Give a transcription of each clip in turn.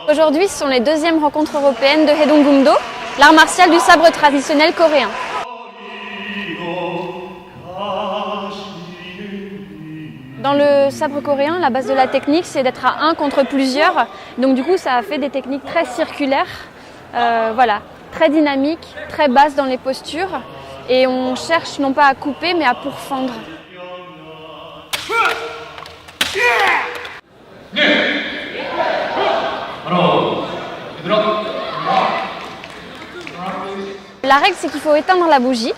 Aujourd'hui, ce sont les deuxièmes rencontres européennes de Haedong-gumdo, l'art martial du sabre traditionnel coréen. Dans le sabre coréen, la base de la technique, c'est d'être à 1 contre plusieurs. Donc du coup, ça a fait des techniques très circulaires, très dynamiques, très basses dans les postures. Et on cherche non pas à couper, mais à pourfendre. La règle, c'est qu'il faut éteindre la bougie.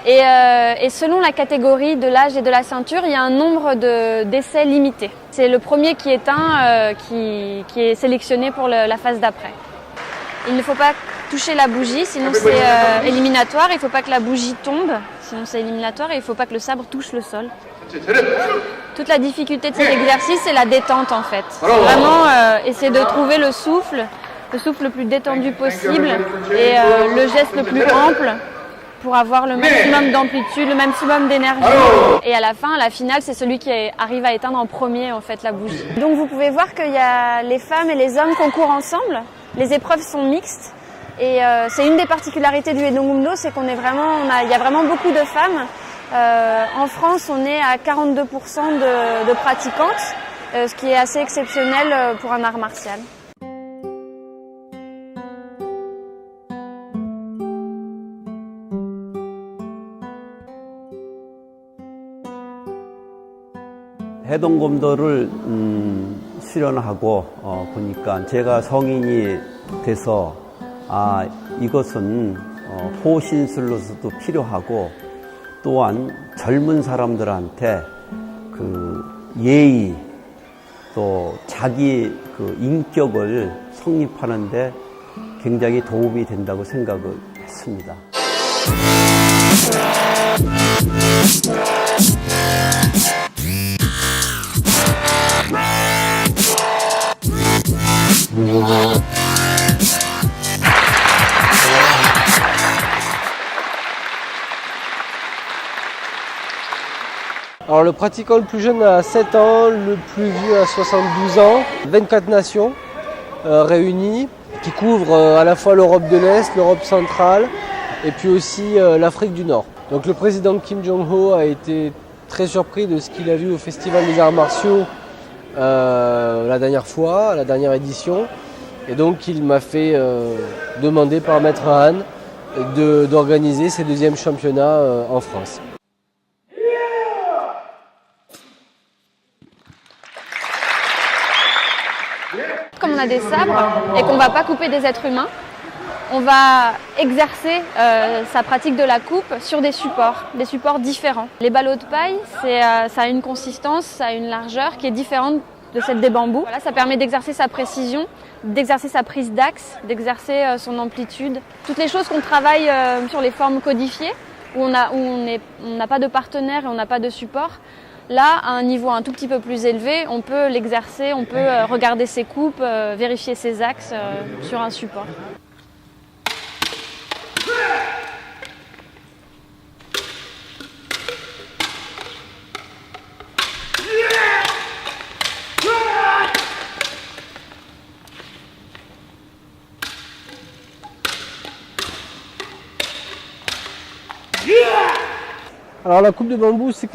Et selon la catégorie de l'âge et de la ceinture, il y a un nombre d'essais limité. C'est le premier qui éteint qui est sélectionné pour la phase d'après. Il ne faut pas toucher la bougie, sinon c'est éliminatoire. Il ne faut pas que la bougie tombe, sinon c'est éliminatoire. Et il ne faut pas que le sabre touche le sol. Toute la difficulté de cet exercice, c'est la détente en fait. Vraiment essayer de trouver le souffle le plus détendu possible et le geste le plus ample pour avoir le maximum d'amplitude, le maximum d'énergie. Et à la fin, la finale, c'est celui qui arrive à éteindre en premier en fait la bougie. Donc vous pouvez voir qu'il y a les femmes et les hommes concourent ensemble. Les épreuves sont mixtes et c'est une des particularités du Haedong-gumdo, c'est il y a vraiment beaucoup de femmes. En France, on est à 42% de pratiquantes, ce qui est assez exceptionnel pour un art martial. 해동검도를 수련하고 보니까 제가 성인이 돼서 이것은 호신술로서도 필요하고 또한 젊은 사람들한테 그 예의 또 자기 그 인격을 성립하는데 굉장히 도움이 된다고 생각을 했습니다. Alors le pratiquant le plus jeune a 7 ans, le plus vieux a 72 ans, 24 nations réunies qui couvrent à la fois l'Europe de l'Est, l'Europe centrale et puis aussi l'Afrique du Nord. Donc le président Kim Jong-ho a été très surpris de ce qu'il a vu au Festival des Arts Martiaux la dernière fois, la dernière édition. Et donc il m'a fait demander par Maître Han d'organiser ces deuxièmes championnats en France. Comme on a des sabres et qu'on ne va pas couper des êtres humains, on va exercer sa pratique de la coupe sur des supports différents. Les ballots de paille, ça a une consistance, ça a une largeur qui est différente de celle des bambous. Voilà, ça permet d'exercer sa précision, d'exercer sa prise d'axe, d'exercer son amplitude. Toutes les choses qu'on travaille sur les formes codifiées, où on n'a pas de partenaire et on n'a pas de support. Là, à un niveau un tout petit peu plus élevé, on peut l'exercer, on peut regarder ses coupes, vérifier ses axes sur un support. Alors la coupe de bambou, c'est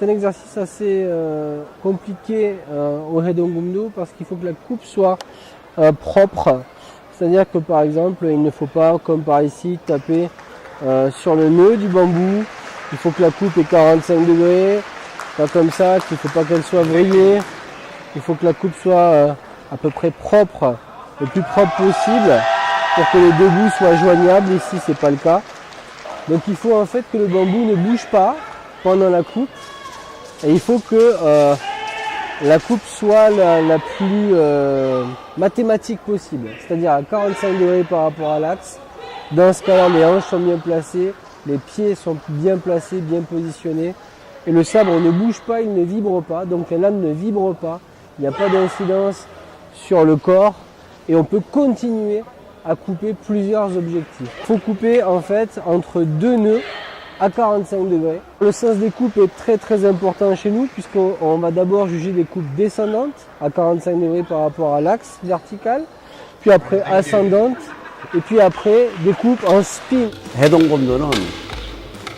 un exercice assez compliqué au Haedong-gumdo parce qu'il faut que la coupe soit propre. C'est-à-dire que par exemple, il ne faut pas, comme par ici, taper sur le nœud du bambou. Il faut que la coupe ait 45 degrés, pas comme ça, qu'il ne faut pas qu'elle soit vrillée. Il faut que la coupe soit à peu près propre, le plus propre possible pour que les deux bouts soient joignables. Ici, c'est pas le cas. Donc il faut en fait que le bambou ne bouge pas pendant la coupe et il faut que la coupe soit la plus mathématique possible, c'est-à-dire à 45 degrés par rapport à l'axe. Dans ce cas-là, les hanches sont bien placées, les pieds sont bien placés, bien positionnés et le sabre ne bouge pas, il ne vibre pas, donc la lame ne vibre pas, il n'y a pas d'incidence sur le corps et on peut continuer à couper plusieurs objectifs. Il faut couper en fait entre deux nœuds à 45 degrés. Le sens des coupes est très important chez nous puisqu'on va d'abord juger des coupes descendantes à 45 degrés par rapport à l'axe vertical puis après ascendante, et puis après des coupes en spin. 해동검도는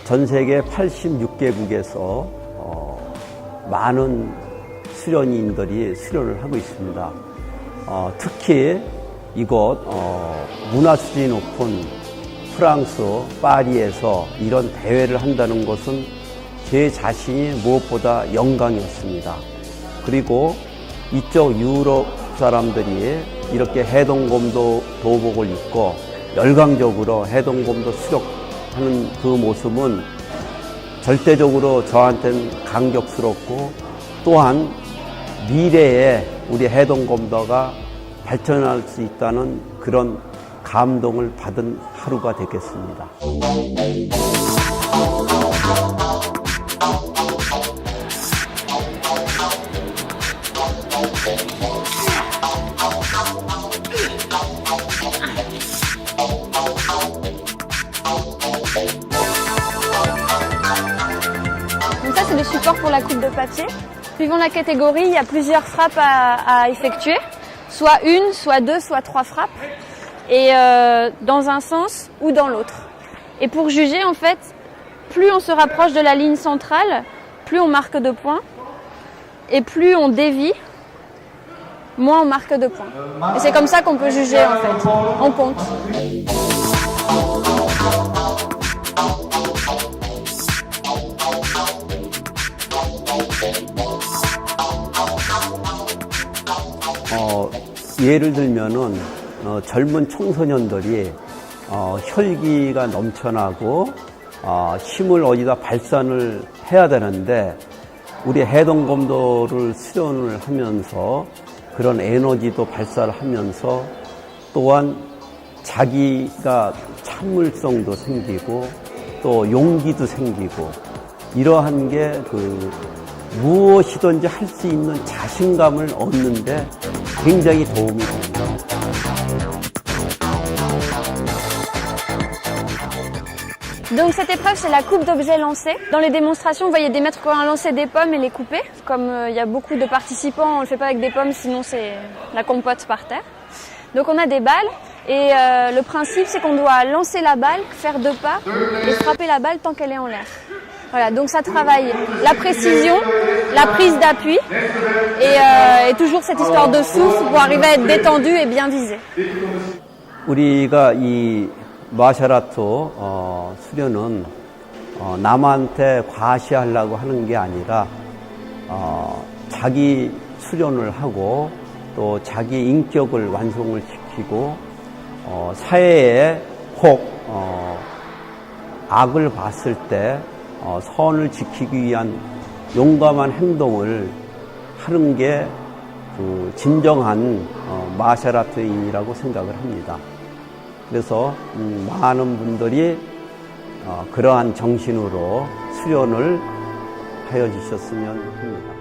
전 세계 86개국에서 많은 수련인들이 수련을 하고 있습니다. 특히 이곳 문화 수준이 높은 프랑스 파리에서 이런 대회를 한다는 것은 제 자신이 무엇보다 영광이었습니다. 그리고 이쪽 유럽 사람들이 이렇게 해동검도 도복을 입고 열광적으로 해동검도 수력하는 그 모습은 절대적으로 저한테는 감격스럽고 또한 미래에 우리 해동검도가 발전할 수 있다는 그런 감동을 받은 하루가 되겠습니다. Donc ça, c'est le support pour la coupe de papier. Suivant la catégorie, il y a plusieurs frappes à effectuer. Soit une, soit deux, soit trois frappes. Et dans un sens ou dans l'autre. Et pour juger, en fait, plus on se rapproche de la ligne centrale, plus on marque de points. Et plus on dévie, moins on marque de points. Et c'est comme ça qu'on peut juger, en fait. On compte. 예를 들면은 젊은 청소년들이 혈기가 넘쳐나고 힘을 어디다 발산을 해야 되는데 우리 해동검도를 수련을 하면서 그런 에너지도 발산을 하면서 또한 자기가 참을성도 생기고 또 용기도 생기고 이러한 게 무엇이든지 할 수 있는 자신감을 얻는데 굉장히 도움이 됩니다. Donc cette épreuve, c'est la coupe d'objets lancés. Dans les démonstrations, vous voyez des maîtres coréens lancer des pommes et les couper. Comme il y a beaucoup de participants, on ne le fait pas avec des pommes, sinon c'est la compote par terre. Donc on a des balles et le principe, c'est qu'on doit lancer la balle, faire deux pas et frapper la balle tant qu'elle est en l'air. Voilà, donc ça travaille la précision, la prise d'appui et toujours cette histoire de souffle pour arriver à être détendu et bien visé. 우리가 이 마샬아트 수련은 남한테 과시하려고 하는 게 아니라 자기 수련을 하고 또 자기 인격을 완성을 시키고 사회에 혹 악을 봤을 때 선을 지키기 위한 용감한 행동을 하는 게 진정한 마샬아트인이라고 생각을 합니다. 그래서 많은 분들이 그러한 정신으로 수련을 하여 주셨으면 합니다.